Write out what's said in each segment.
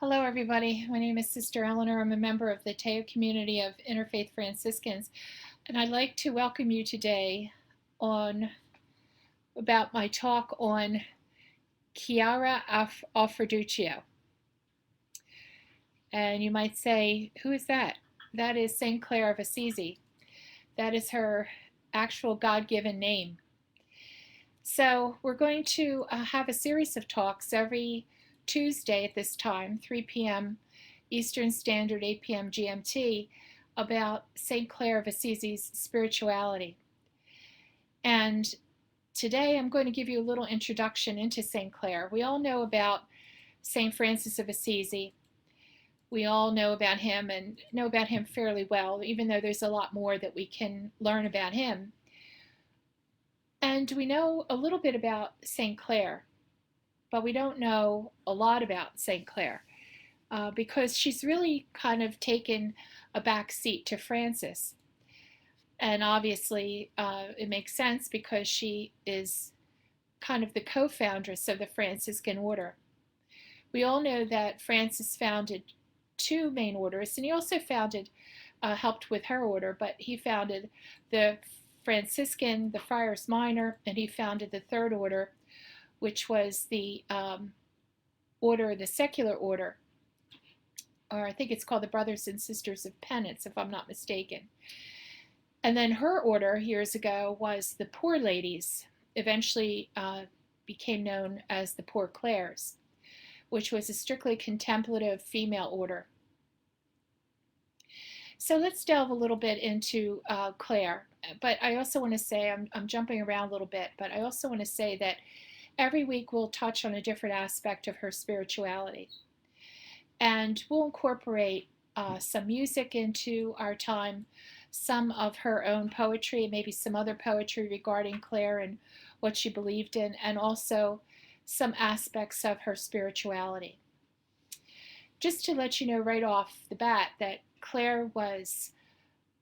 Hello, everybody. My name is Sister Eleanor. I'm a member of the Teo community of Interfaith Franciscans, and I'd like to welcome you today on about my talk on Chiara Alfreduccio. And you might say, who is that? That is St. Clare of Assisi. That is her actual God-given name. So we're going to have a series of talks every Tuesday at this time, 3 p.m. Eastern Standard, 8 p.m. GMT, about St. Clare of Assisi's spirituality. And today I'm going to give you a little introduction into St. Clare. We all know about St. Francis of Assisi. We all know about him and know about him fairly well, even though there's a lot more that we can learn about him. And we know a little bit about St. Clare, but we don't know a lot about St. Clare because she's really kind of taken a back seat to Francis. And obviously it makes sense because she is kind of the co-foundress of the Franciscan order. We all know that Francis founded two main orders, and he also helped with her order, but he founded the Franciscan, the Friars Minor, and he founded the third order, which was the order, the secular order, or I think it's called the Brothers and Sisters of Penance, if I'm not mistaken. And then her order years ago was the Poor Ladies, eventually became known as the Poor Clares, which was a strictly contemplative female order. So let's delve a little bit into Clare. But I also want to say, I'm jumping around a little bit, but I also want to say that every week we'll touch on a different aspect of her spirituality. And we'll incorporate some music into our time, some of her own poetry, and maybe some other poetry regarding Clare and what she believed in, and also some aspects of her spirituality. Just to let you know right off the bat that Clare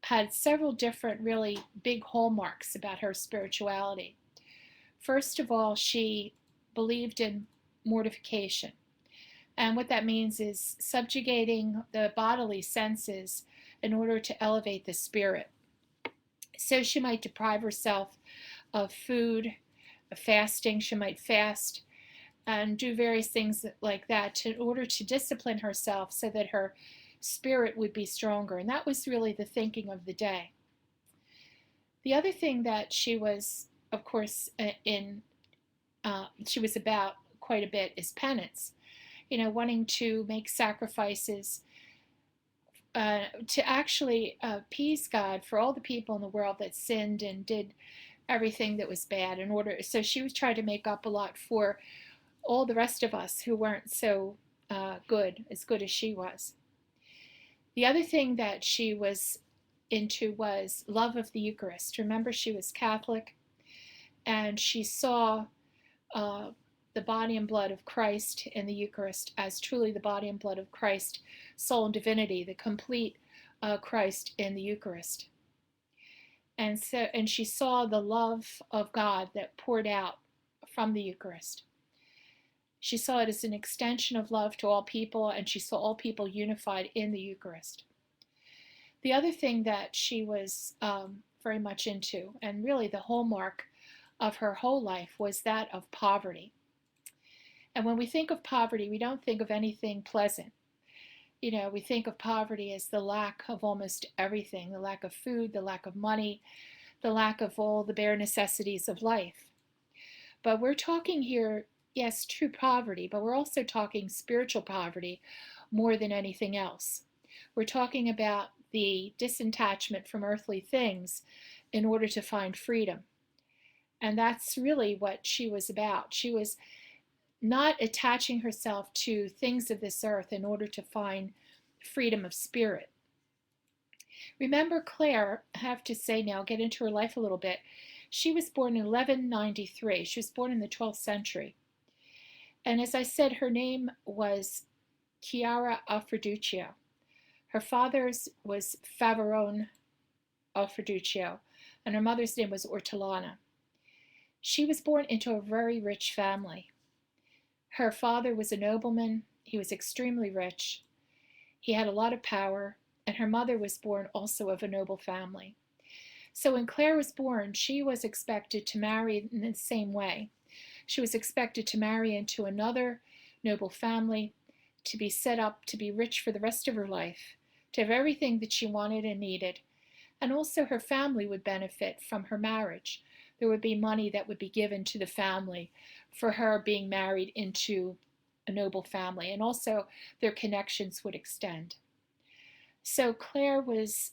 had several different really big hallmarks about her spirituality. First of all, she believed in mortification. And what that means is subjugating the bodily senses in order to elevate the spirit. So she might deprive herself of food, of fasting. She might fast and do various things like that in order to discipline herself so that her spirit would be stronger. And that was really the thinking of the day. The other thing that she was, of course, she was about quite a bit is penance. Wanting to make sacrifices to actually appease God for all the people in the world that sinned and did everything that was bad so she was trying to make up a lot for all the rest of us who weren't so good as she was. The other thing that she was into was love of the Eucharist. Remember, she was Catholic, and she saw the body and blood of Christ in the Eucharist as truly the body and blood of Christ, soul and divinity, the complete Christ in the Eucharist. And she saw the love of God that poured out from the Eucharist. She saw it as an extension of love to all people, and she saw all people unified in the Eucharist. The other thing that she was very much into, and really the hallmark of her whole life, was that of poverty. And when we think of poverty, we don't think of anything pleasant. We think of poverty as the lack of almost everything, the lack of food, the lack of money, the lack of all the bare necessities of life. But we're talking here, yes, true poverty, but we're also talking spiritual poverty more than anything else. We're talking about the disattachment from earthly things in order to find freedom. And that's really what she was about. She was not attaching herself to things of this earth in order to find freedom of spirit. Remember Clare, I have to say now, get into her life a little bit. She was born in 1193. She was born in the 12th century. And as I said, her name was Chiara Alfreduccio. Her father's was Favarone Alfreduccio, and her mother's name was Ortolana. She was born into a very rich family. Her father was a nobleman. He was extremely rich. He had a lot of power, and her mother was born also of a noble family. So when Claire was born, she was expected to marry in the same way. She was expected to marry into another noble family, to be set up to be rich for the rest of her life, to have everything that she wanted and needed. And also her family would benefit from her marriage. There would be money that would be given to the family for her being married into a noble family, and also their connections would extend. So Claire was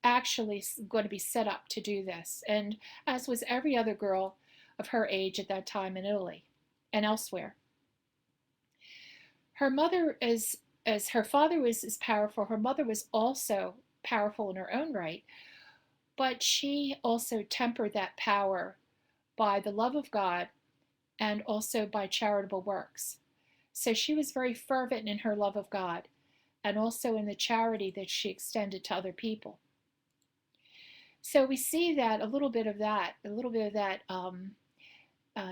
actually going to be set up to do this, and as was every other girl of her age at that time in Italy and elsewhere. Her mother, as her father was as powerful, her mother was also powerful in her own right, but she also tempered that power by the love of God and also by charitable works. So she was very fervent in her love of God and also in the charity that she extended to other people. So we see that a little bit of that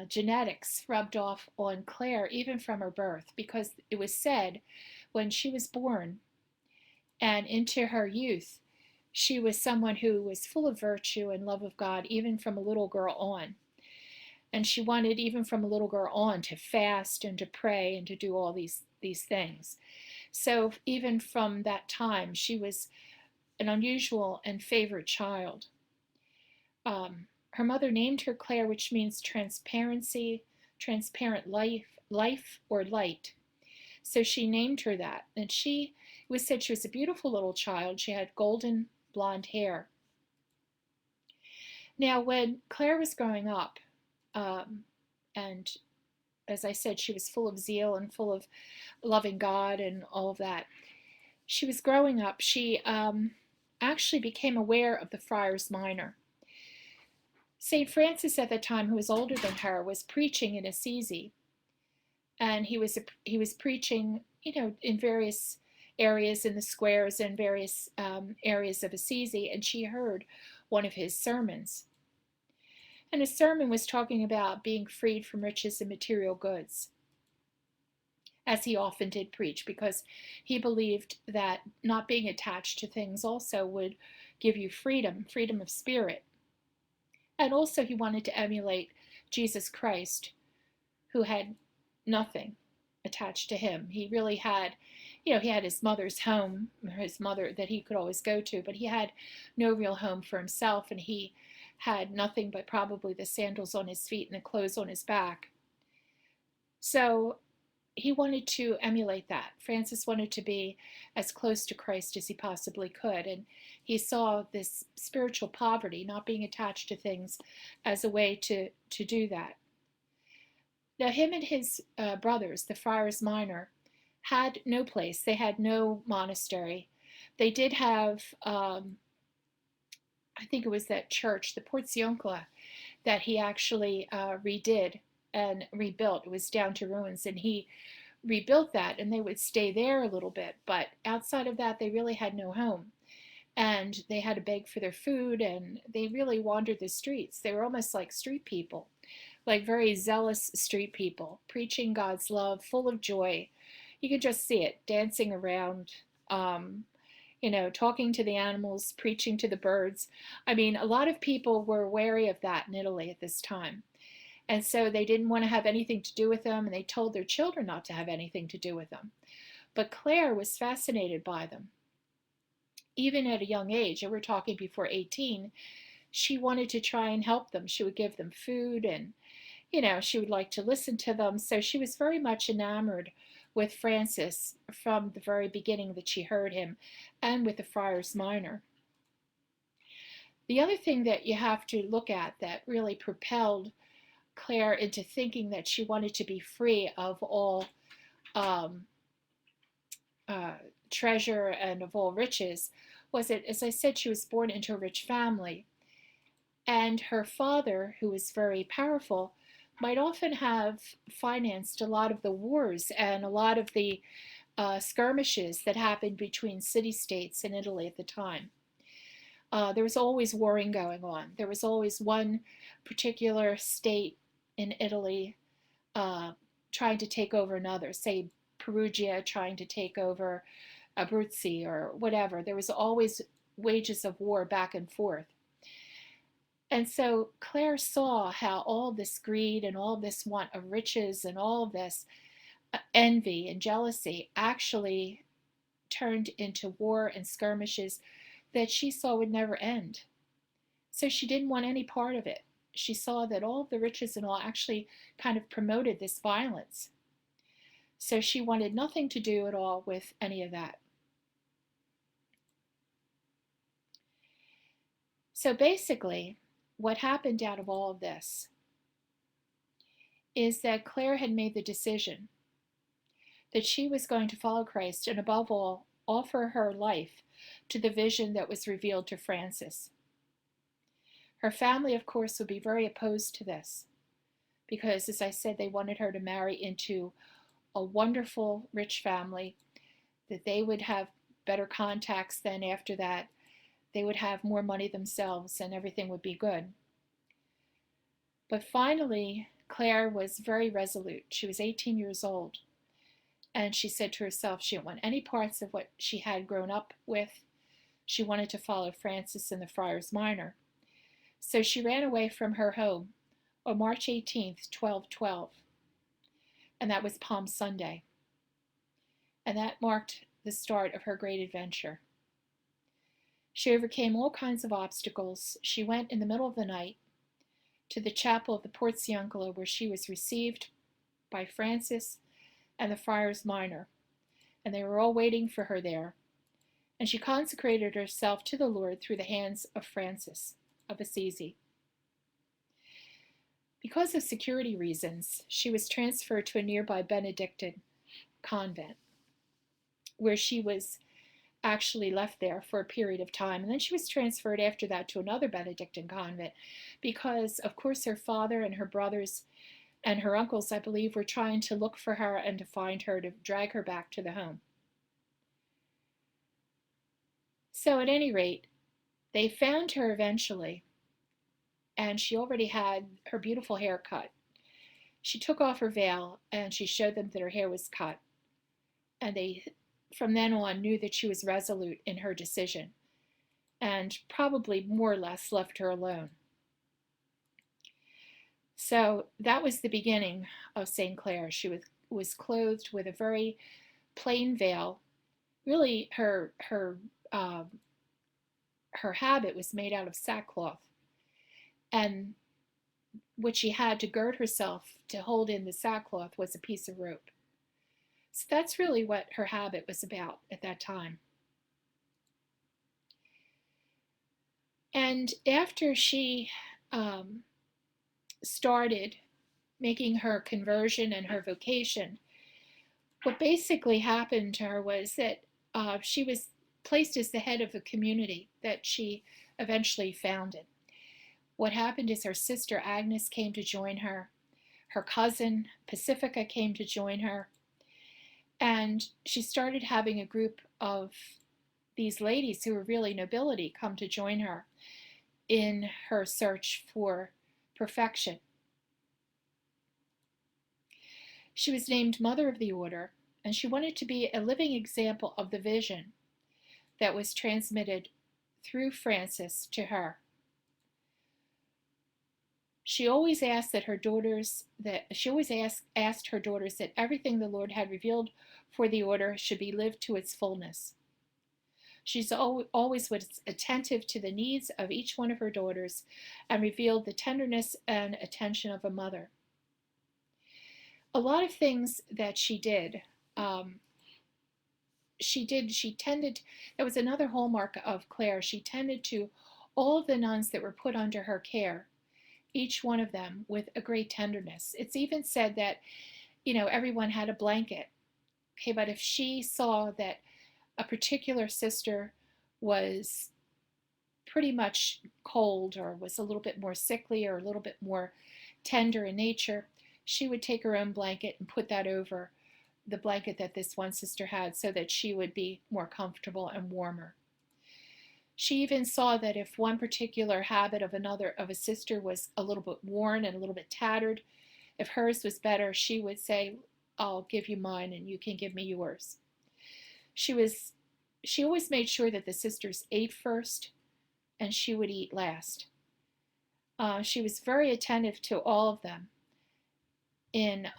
genetics rubbed off on Claire even from her birth, because it was said when she was born and into her youth, she was someone who was full of virtue and love of God even from a little girl on. And she wanted, even from a little girl on, to fast and to pray and to do all these things. So even from that time, she was an unusual and favored child. Her mother named her Claire, which means transparency, transparent life or light. So she named her that. And it was said she was a beautiful little child. She had golden blonde hair. Now, when Claire was growing up, and as I said, she was full of zeal and full of loving God and all of that. She was growing up. She actually became aware of the Friars Minor. St. Francis at the time, who was older than her, was preaching in Assisi. And he was preaching, in various areas in the squares and various areas of Assisi, and she heard one of his sermons. And his sermon was talking about being freed from riches and material goods, as he often did preach, because he believed that not being attached to things also would give you freedom of spirit. And also he wanted to emulate Jesus Christ, who had nothing attached to him. He really had, he had his mother's home, his mother that he could always go to, but he had no real home for himself, and he had nothing but probably the sandals on his feet and the clothes on his back. So he wanted to emulate that. Francis wanted to be as close to Christ as he possibly could, and he saw this spiritual poverty, not being attached to things, as a way to do that. Now, him and his brothers, the Friars Minor, had no place. They had no monastery. They did have, I think it was that church, the Porziuncola, that he actually redid and rebuilt. It was down to ruins, and he rebuilt that, and they would stay there a little bit. But outside of that, they really had no home. And they had to beg for their food, and they really wandered the streets. They were almost like street people, like very zealous street people, preaching God's love, full of joy. You could just see it, dancing around, talking to the animals, preaching to the birds. I mean, a lot of people were wary of that in Italy at this time. And so they didn't want to have anything to do with them, and they told their children not to have anything to do with them. But Claire was fascinated by them. Even at a young age, and we're talking before 18, she wanted to try and help them. She would give them food, and, she would like to listen to them. So she was very much enamored with Francis from the very beginning that she heard him, and with the Friars Minor. The other thing that you have to look at that really propelled Claire into thinking that she wanted to be free of all treasure and of all riches was that, as I said, she was born into a rich family. And her father, who was very powerful, might often have financed a lot of the wars and a lot of the skirmishes that happened between city-states in Italy at the time. There was always warring going on. There was always one particular state in Italy trying to take over another, say Perugia trying to take over Abruzzi or whatever. There was always wages of war back and forth. And so Claire saw how all this greed and all this want of riches and all of this envy and jealousy actually turned into war and skirmishes that she saw would never end. So she didn't want any part of it. She saw that all of the riches and all actually kind of promoted this violence. So she wanted nothing to do at all with any of that. So basically, what happened out of all of this is that Claire had made the decision that she was going to follow Christ and above all, offer her life to the vision that was revealed to Francis. Her family, of course, would be very opposed to this because, as I said, they wanted her to marry into a wonderful, rich family, that they would have better contacts then after that. They would have more money themselves and everything would be good. But finally, Claire was very resolute. She was 18 years old. And she said to herself she didn't want any parts of what she had grown up with. She wanted to follow Francis and the Friars Minor. So she ran away from her home on March 18th, 1212. And that was Palm Sunday. And that marked the start of her great adventure. She overcame all kinds of obstacles. She went in the middle of the night to the chapel of the Porciuncolo, where she was received by Francis and the Friars Minor, and they were all waiting for her there. And she consecrated herself to the Lord through the hands of Francis of Assisi. Because of security reasons, she was transferred to a nearby Benedictine convent, where she was actually left there for a period of time. And then she was transferred after that to another Benedictine convent because, of course, her father and her brothers and her uncles, I believe, were trying to look for her and to find her, to drag her back to the home. So at any rate, they found her eventually, and she already had her beautiful hair cut. She took off her veil and she showed them that her hair was cut. And they, from then on, knew that she was resolute in her decision and probably more or less left her alone. So that was the beginning of St. Clare. She was clothed with a very plain veil. Really, her habit was made out of sackcloth, and what she had to gird herself to hold in the sackcloth was a piece of rope. So that's really what her habit was about at that time. And after she started making her conversion and her vocation, what basically happened to her was that she was placed as the head of a community that she eventually founded. What happened is her sister Agnes came to join her. Her cousin Pacifica came to join her. And she started having a group of these ladies who were really nobility come to join her in her search for perfection. She was named Mother of the Order, and she wanted to be a living example of the vision that was transmitted through Francis to her. She always asked that her daughters asked her daughters that everything the Lord had revealed for the order should be lived to its fullness. She's always was attentive to the needs of each one of her daughters and revealed the tenderness and attention of a mother. A lot of things that she did, she tended, that was another hallmark of Clare, she tended to all of the nuns that were put under her care, each one of them with a great tenderness. It's even said that, everyone had a blanket. Okay, but if she saw that a particular sister was pretty much cold or was a little bit more sickly or a little bit more tender in nature, she would take her own blanket and put that over the blanket that this one sister had so that she would be more comfortable and warmer. She even saw that if one particular habit of a sister was a little bit worn and a little bit tattered, if hers was better, she would say, I'll give you mine and you can give me yours. She always made sure that the sisters ate first and she would eat last. She was very attentive to all of them in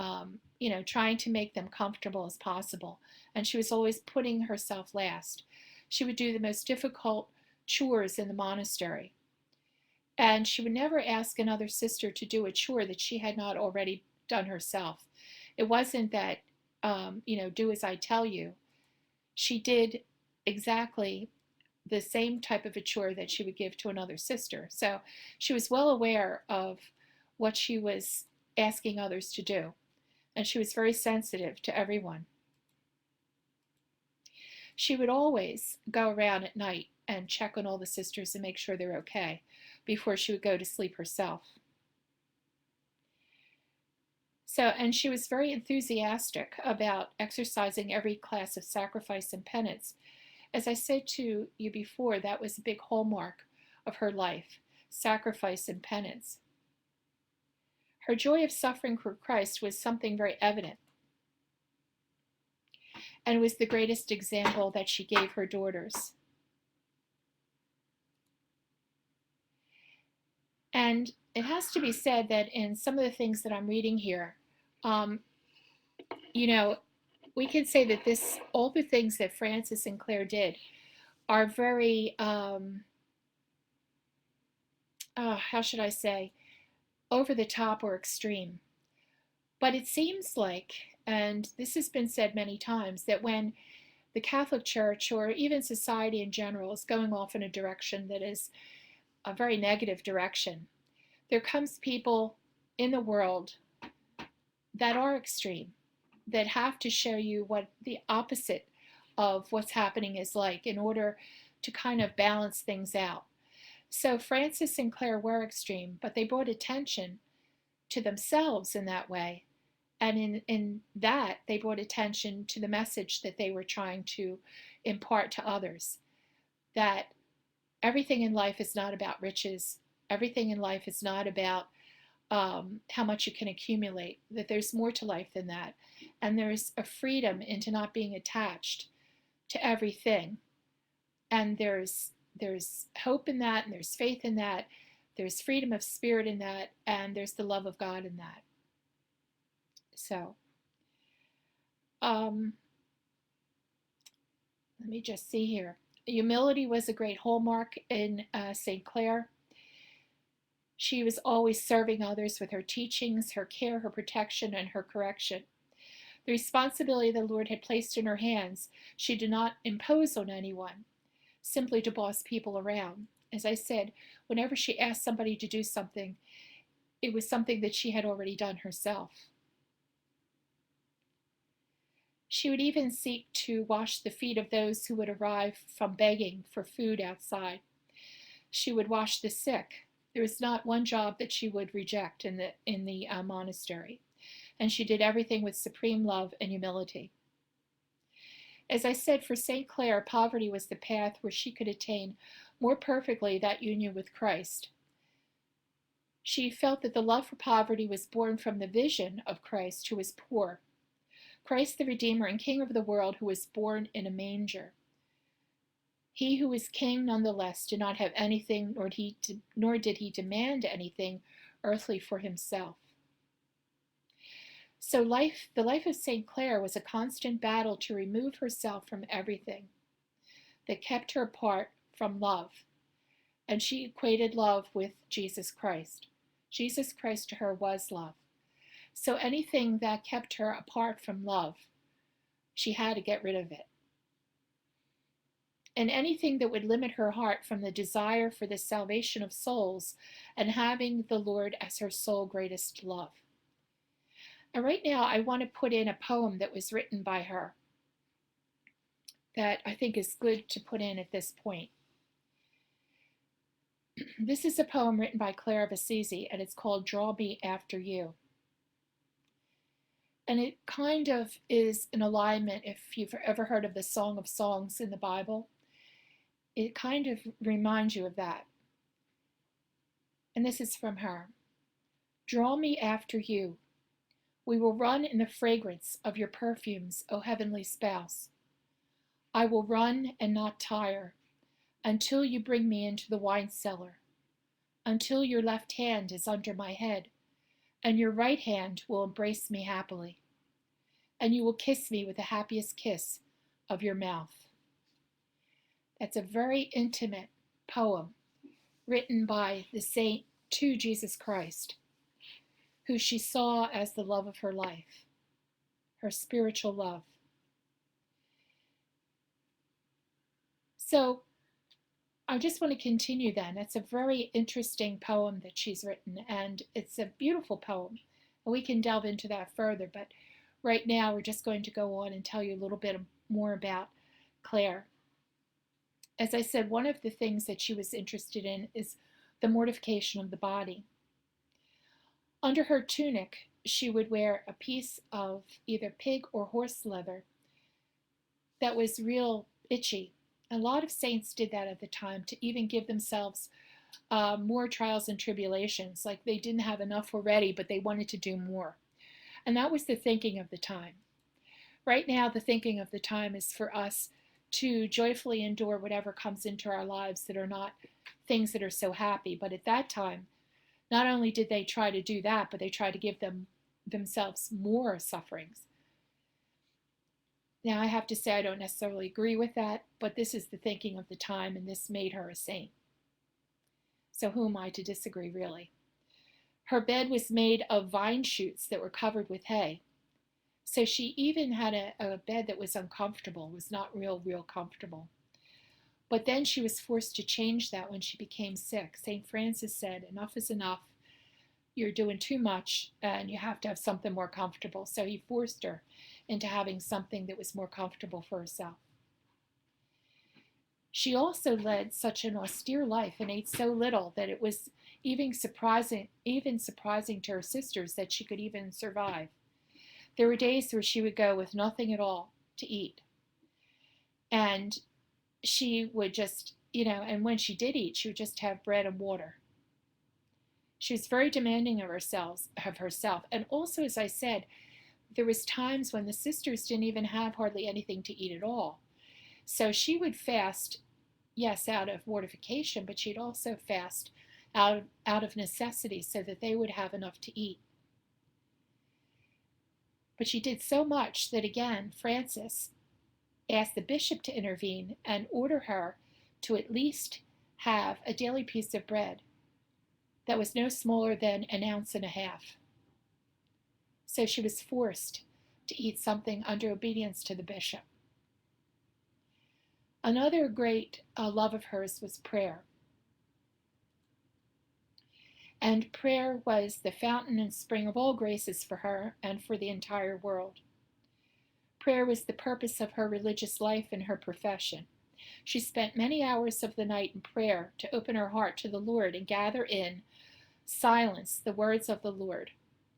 trying to make them comfortable as possible, and she was always putting herself last. She would do the most difficult chores in the monastery, and she would never ask another sister to do a chore that she had not already done herself. It wasn't that do as I tell you. She did exactly the same type of a chore that she would give to another sister. So she was well aware of what she was asking others to do, and she was very sensitive to everyone. She would always go around at night and check on all the sisters and make sure they're okay before she would go to sleep herself. And she was very enthusiastic about exercising every class of sacrifice and penance. As I said to you before, that was a big hallmark of her life, sacrifice and penance. Her joy of suffering for Christ was something very evident, and it was the greatest example that she gave her daughters. And it has to be said that in some of the things that I'm reading here, we can say that all the things that Francis and Clare did are very, how should I say, over the top or extreme. But it seems like, and this has been said many times, that when the Catholic Church or even society in general is going off in a direction that is a very negative direction, there comes people in the world that are extreme, that have to show you what the opposite of what's happening is like in order to kind of balance things out. So Francis and Clare were extreme, but they brought attention to themselves in that way. And in that, they brought attention to the message that they were trying to impart to others, that everything in life is not about riches. Everything in life is not about how much you can accumulate, that there's more to life than that. And there's a freedom into not being attached to everything. And there's hope in that, and there's faith in that, there's freedom of spirit in that, and there's the love of God in that. So, let me just see here. Humility was a great hallmark in St. Clare. She was always serving others with her teachings, her care, her protection, and her correction. The responsibility the Lord had placed in her hands, she did not impose on anyone, simply to boss people around. As I said, whenever she asked somebody to do something, it was something that she had already done herself. She would even seek to wash the feet of those who would arrive from begging for food outside. She would wash the sick. There was not one job that she would reject in the monastery, and she did everything with supreme love and humility. As I said, for St. Clare, poverty was the path where she could attain more perfectly that union with Christ. She felt that the love for poverty was born from the vision of Christ, who was poor. Christ the Redeemer and King of the world, who was born in a manger. He who is king nonetheless did not have anything, nor did he demand anything earthly for himself. So the life of St. Clare was a constant battle to remove herself from everything that kept her apart from love. And she equated love with Jesus Christ. Jesus Christ to her was love. So anything that kept her apart from love, she had to get rid of it. And anything that would limit her heart from the desire for the salvation of souls and having the Lord as her sole greatest love. And right now I want to put in a poem that was written by her that I think is good to put in at this point. This is a poem written by Clare of Assisi, and it's called Draw Me After You. And it kind of is in alignment, if you've ever heard of the Song of Songs in the Bible, it kind of reminds you of that. And this is from her. Draw me after you. We will run in the fragrance of your perfumes, O heavenly spouse. I will run and not tire until you bring me into the wine cellar, until your left hand is under my head, and your right hand will embrace me happily, and you will kiss me with the happiest kiss of your mouth. That's a very intimate poem written by the saint to Jesus Christ, who she saw as the love of her life, her spiritual love. So I just want to continue then. It's a very interesting poem that she's written, and it's a beautiful poem. And we can delve into that further, but right now we're just going to go on and tell you a little bit more about Clare. As I said, one of the things that she was interested in is the mortification of the body. Under her tunic, she would wear a piece of either pig or horse leather that was real itchy. A lot of saints did that at the time to even give themselves more trials and tribulations, like they didn't have enough already, but they wanted to do more. And that was the thinking of the time. Right now, the thinking of the time is for us to joyfully endure whatever comes into our lives that are not things that are so happy. But at that time, not only did they try to do that, but they tried to give themselves more sufferings. Now, I have to say I don't necessarily agree with that, but this is the thinking of the time, and this made her a saint. So who am I to disagree, really? Her bed was made of vine shoots that were covered with hay. So she even had a bed that was uncomfortable, was not real comfortable. But then she was forced to change that when she became sick. St. Francis said, enough is enough. You're doing too much, and you have to have something more comfortable. So he forced her into having something that was more comfortable for herself. She also led such an austere life and ate so little that it was even surprising to her sisters that she could even survive. There were days where she would go with nothing at all to eat. And she would just, and when she did eat, she would just have bread and water. She was very demanding of herself. And also, as I said, there was times when the sisters didn't even have hardly anything to eat at all. So she would fast, yes, out of mortification, but she'd also fast out of necessity so that they would have enough to eat. But she did so much that, again, Francis asked the bishop to intervene and order her to at least have a daily piece of bread that was no smaller than 1.5 ounces. So she was forced to eat something under obedience to the bishop. Another great love of hers was prayer. And prayer was the fountain and spring of all graces for her and for the entire world. Prayer was the purpose of her religious life and her profession. She spent many hours of the night in prayer to open her heart to the Lord and gather in silence the words of the Lord,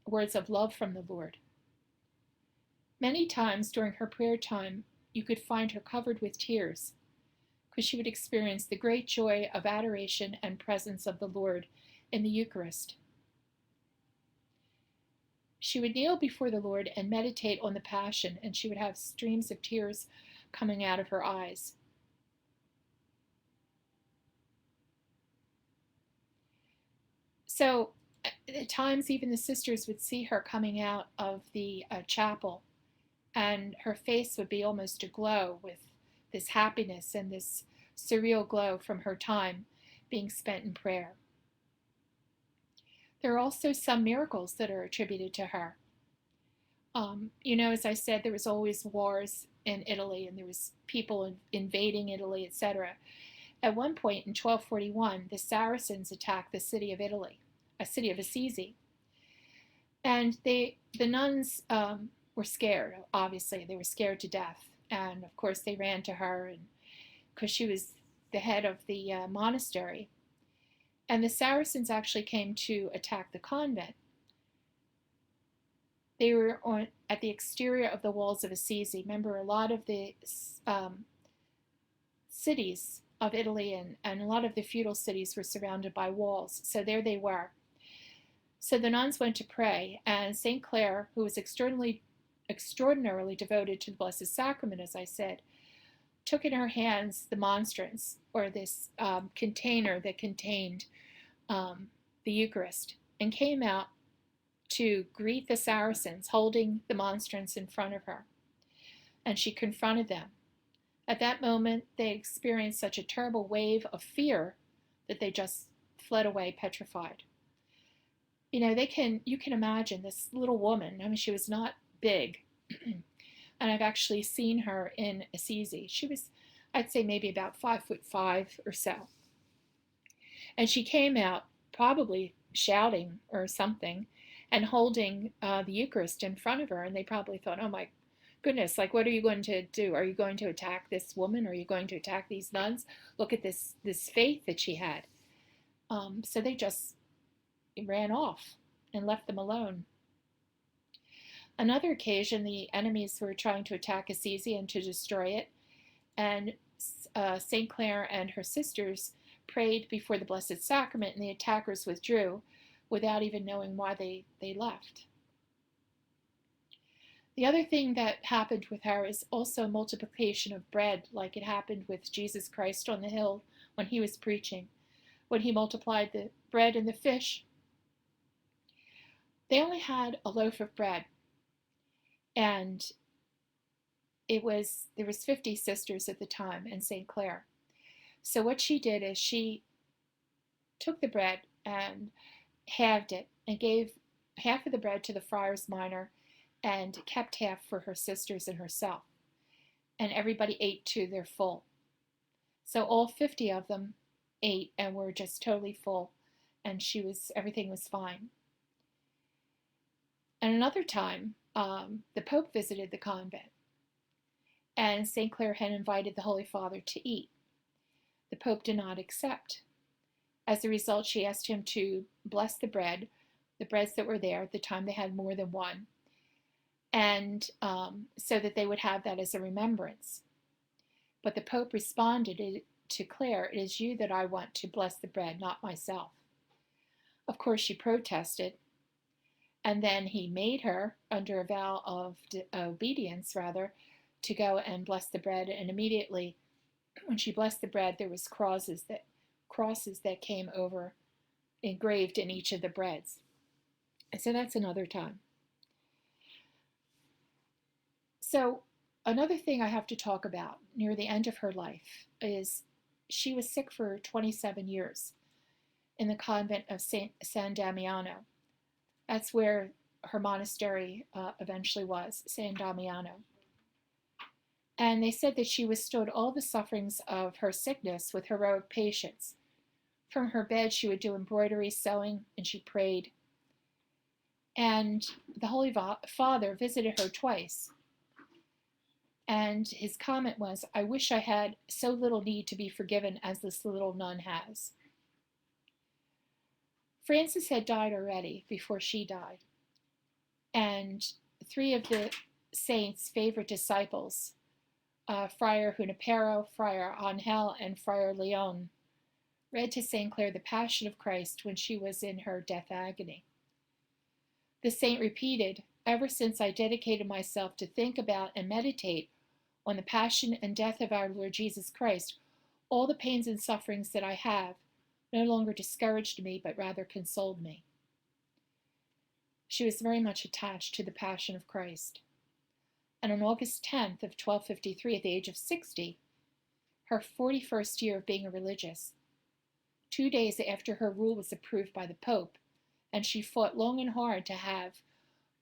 words of love from the Lord. Many times during her prayer time, you could find her covered with tears, because she would experience the great joy of adoration and presence of the Lord in the Eucharist. She would kneel before the Lord and meditate on the Passion, and she would have streams of tears coming out of her eyes. So at times even the sisters would see her coming out of the chapel, and her face would be almost aglow with this happiness and this surreal glow from her time being spent in prayer. There are also some miracles that are attributed to her. As I said, there was always wars in Italy, and there was people invading Italy, etc. At one point in 1241, the Saracens attacked the city of Italy, a city of Assisi. And the nuns were scared, obviously. They were scared to death. And of course, they ran to her because she was the head of the monastery. And the Saracens actually came to attack the convent. They were at the exterior of the walls of Assisi. Remember, a lot of the cities of Italy and a lot of the feudal cities were surrounded by walls. So there they were. So the nuns went to pray, and St. Clare, who was extraordinarily devoted to the Blessed Sacrament, as I said, took in her hands the monstrance, or this container that contained the Eucharist, and came out to greet the Saracens, holding the monstrance in front of her. And she confronted them. At that moment, they experienced such a terrible wave of fear that they just fled away petrified. You know, you can imagine this little woman. I mean, she was not big. And I've actually seen her in Assisi. She was, I'd say, maybe about 5'5" or so. And she came out probably shouting or something and holding the Eucharist in front of her. And they probably thought, oh my goodness, like, what are you going to do? Are you going to attack this woman? Are you going to attack these nuns? Look at this faith that she had. So they just ran off and left them alone. Another occasion, the enemies were trying to attack Assisi and to destroy it, and St. Clare and her sisters prayed before the Blessed Sacrament, and the attackers withdrew without even knowing why they left. The other thing that happened with her is also multiplication of bread, like it happened with Jesus Christ on the hill when he was preaching. When he multiplied the bread and the fish, they only had a loaf of bread. And there was 50 sisters at the time in St. Clare. So what she did is she took the bread and halved it and gave half of the bread to the friars minor and kept half for her sisters and herself. And everybody ate to their full. So all 50 of them ate and were just totally full, and everything was fine. And another time, the Pope visited the convent, and St. Clare had invited the Holy Father to eat. The Pope did not accept. As a result, she asked him to bless the breads that were there. At the time, they had more than one, and so that they would have that as a remembrance. But the Pope responded to Clare, "It is you that I want to bless the bread, not myself." Of course, she protested, and then he made her, under a vow of obedience, to go and bless the bread. And immediately, when she blessed the bread, there was crosses that came over, engraved in each of the breads. And so that's another time. So another thing I have to talk about near the end of her life is she was sick for 27 years in the convent of San Damiano. That's where her monastery eventually was, San Damiano. And they said that she withstood all the sufferings of her sickness with heroic patience. From her bed, she would do embroidery, sewing, and she prayed. And the Holy Father visited her twice. And his comment was, "I wish I had so little need to be forgiven as this little nun has." Francis had died already before she died. And 3 of the saints' favorite disciples, Friar Junipero, Friar Angel, and Friar Leon, read to St. Clare the Passion of Christ when she was in her death agony. The saint repeated, "Ever since I dedicated myself to think about and meditate on the passion and death of our Lord Jesus Christ, all the pains and sufferings that I have no longer discouraged me, but rather consoled me." She was very much attached to the Passion of Christ. And on August 10th of 1253, at the age of 60, her 41st year of being a religious, 2 days after her rule was approved by the Pope, and she fought long and hard to have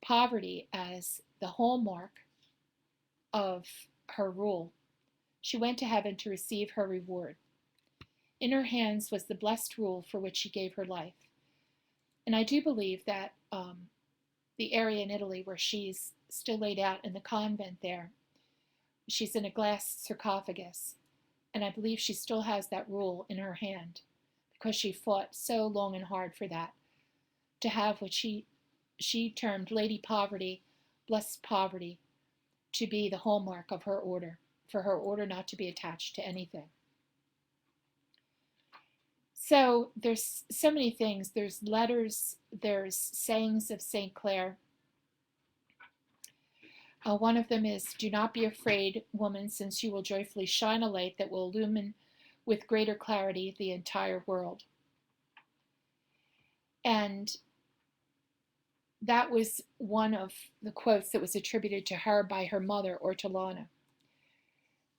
poverty as the hallmark of her rule, she went to heaven to receive her reward. In her hands was the blessed rule for which she gave her life. And I do believe that the area in Italy where she's still laid out in the convent there, she's in a glass sarcophagus, and I believe she still has that rule in her hand because she fought so long and hard for that, to have what she termed Lady Poverty, Blessed Poverty, to be the hallmark of her order, for her order not to be attached to anything. So there's so many things. There's letters, there's sayings of St. Clare. One of them is, "Do not be afraid, woman, since you will joyfully shine a light that will illumine with greater clarity the entire world." And that was one of the quotes that was attributed to her by her mother, Ortolana,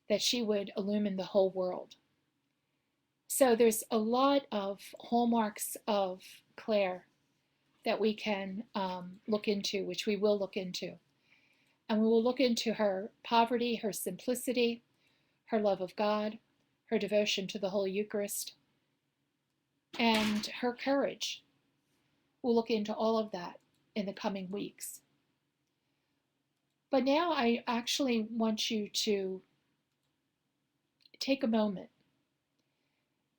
that she would illumine the whole world. So there's a lot of hallmarks of Clare that we can look into, which we will look into. And we will look into her poverty, her simplicity, her love of God, her devotion to the Holy Eucharist, and her courage. We'll look into all of that in the coming weeks. But now I actually want you to take a moment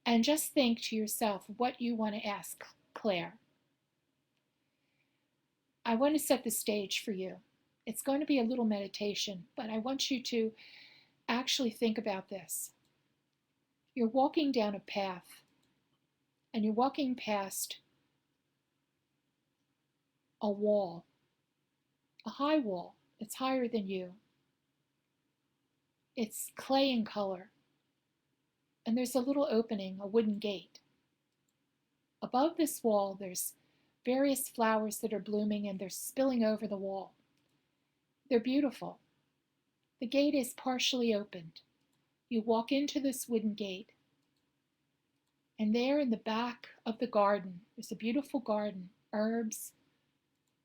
and just think to yourself what you want to ask Clare. I want to set the stage for you. It's going to be a little meditation, but I want you to actually think about this. You're walking down a path, and you're walking past a wall, a high wall. It's higher than you. It's clay in color, and there's a little opening, a wooden gate. Above this wall, there's various flowers that are blooming, and they're spilling over the wall. They're beautiful. The gate is partially opened. You walk into this wooden gate, and there in the back of the garden, there's a beautiful garden, herbs,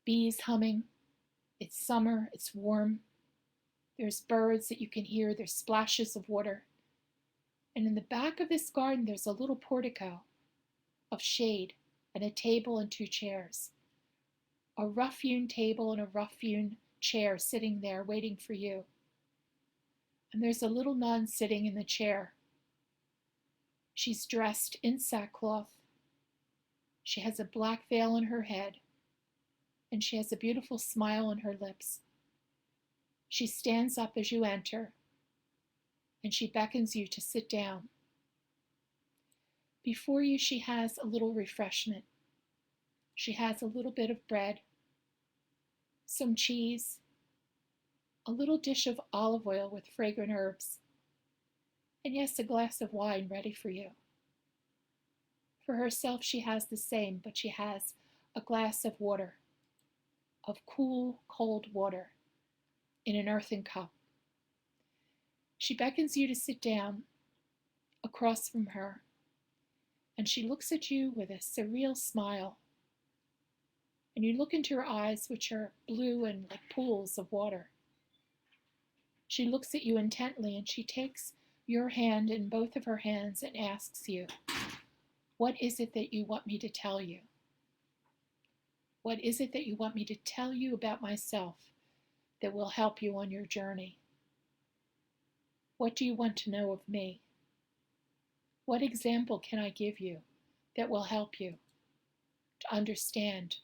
bees humming. It's summer, it's warm. There's birds that you can hear, there's splashes of water. And in the back of this garden, there's a little portico of shade and a table and 2 chairs. A rough-hewn table and a rough-hewn chair sitting there waiting for you. And there's a little nun sitting in the chair. She's dressed in sackcloth. She has a black veil on her head, and she has a beautiful smile on her lips. She stands up as you enter, and she beckons you to sit down. Before you, she has a little refreshment. She has a little bit of bread, some cheese, a little dish of olive oil with fragrant herbs, and yes, a glass of wine ready for you. For herself, she has the same, but she has a glass of water, of cool, cold water, in an earthen cup. She beckons you to sit down across from her, and she looks at you with a surreal smile. And you look into her eyes, which are blue and like pools of water. She looks at you intently, and she takes your hand in both of her hands and asks you, "What is it that you want me to tell you? What is it that you want me to tell you about myself that will help you on your journey? What do you want to know of me? What example can I give you that will help you to understand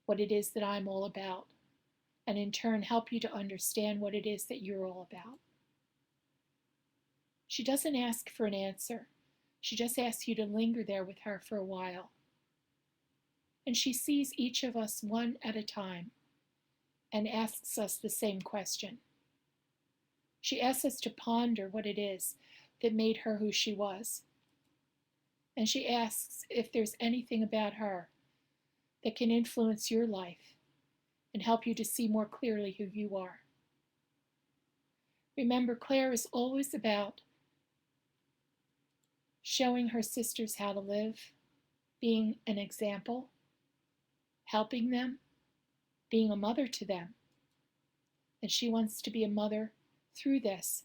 what it is that I'm all about, and in turn help you to understand what it is that you're all about?" She doesn't ask for an answer. She just asks you to linger there with her for a while. And she sees each of us one at a time and asks us the same question. She asks us to ponder what it is that made her who she was. And she asks if there's anything about her that can influence your life and help you to see more clearly who you are. Remember, Clare is always about showing her sisters how to live, being an example, helping them, being a mother to them. And she wants to be a mother through this,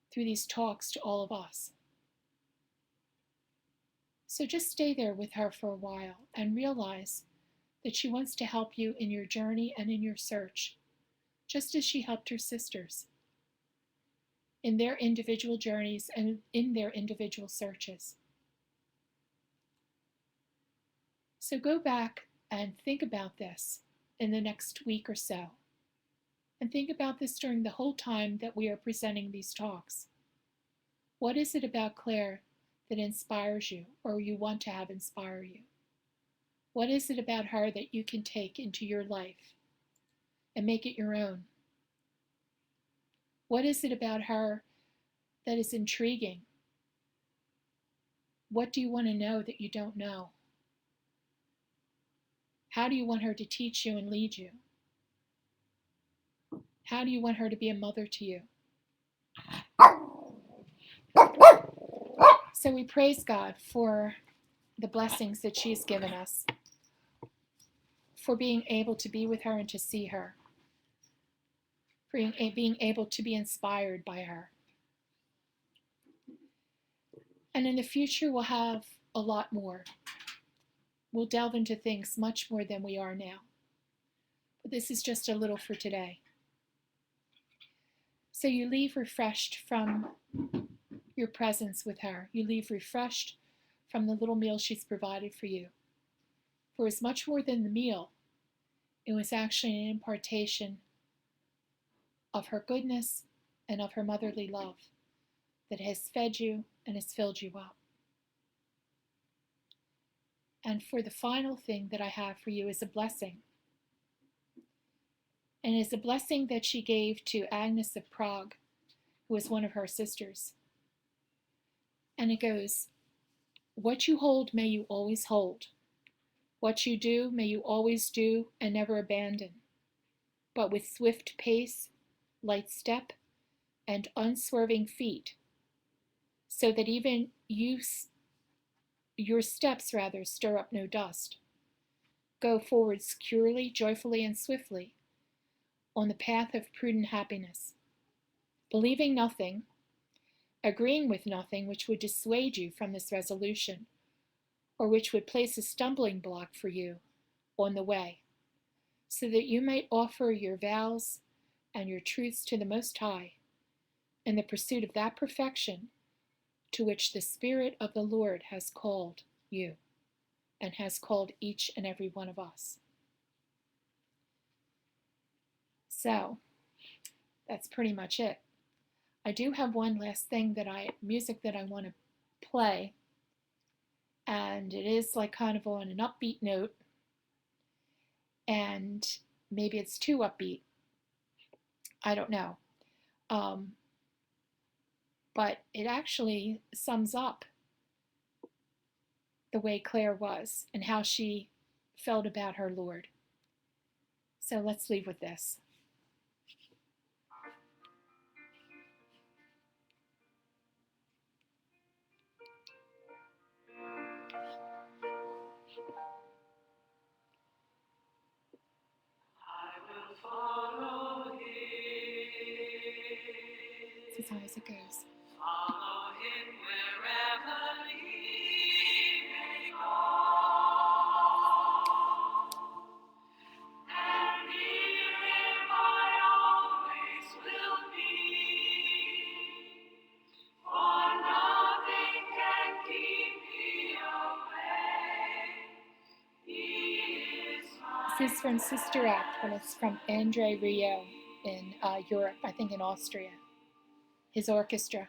through these talks to all of us. So just stay there with her for a while and realize that she wants to help you in your journey and in your search, just as she helped her sisters in their individual journeys and in their individual searches. So go back and think about this in the next week or so. And think about this during the whole time that we are presenting these talks. What is it about Clare that inspires you or you want to have inspire you? What is it about her that you can take into your life and make it your own? What is it about her that is intriguing? What do you want to know that you don't know? How do you want her to teach you and lead you? How do you want her to be a mother to you? So we praise God for the blessings that she's given us, for being able to be with her and to see her, for being able to be inspired by her. And in the future, we'll have a lot more. We'll delve into things much more than we are now. But this is just a little for today. So you leave refreshed from your presence with her. You leave refreshed from the little meal she's provided for you. For it was much more than the meal. It was actually an impartation of her goodness and of her motherly love that has fed you and has filled you up. And for the final thing that I have for you is a blessing. And it's a blessing that she gave to Agnes of Prague, who was one of her sisters. And it goes, "What you hold may you always hold. What you do may you always do and never abandon, but with swift pace, light step, and unswerving feet, so that even your steps stir up no dust. Go forward securely, joyfully, and swiftly on the path of prudent happiness, believing nothing, agreeing with nothing which would dissuade you from this resolution, or which would place a stumbling block for you on the way, so that you might offer your vows and your truths to the Most High in the pursuit of that perfection to which the Spirit of the Lord has called you and has called each and every one of us." So that's pretty much it. I do have one last thing music that I want to play, and it is like kind of on an upbeat note, and maybe it's too upbeat. I don't know. But it actually sums up the way Claire was and how she felt about her Lord. So let's leave with this. This is how it goes. Follow him wherever he may go, and near him I always will be, for nothing can keep me away. This is from Sister Act, and it's from Andre Rio in Europe, I think in Austria, his orchestra.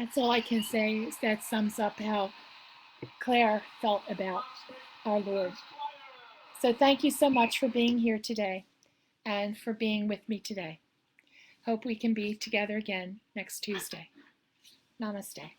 That's all I can say. That sums up how Claire felt about our Lord. So thank you so much for being here today and for being with me today. Hope we can be together again next Tuesday. Namaste.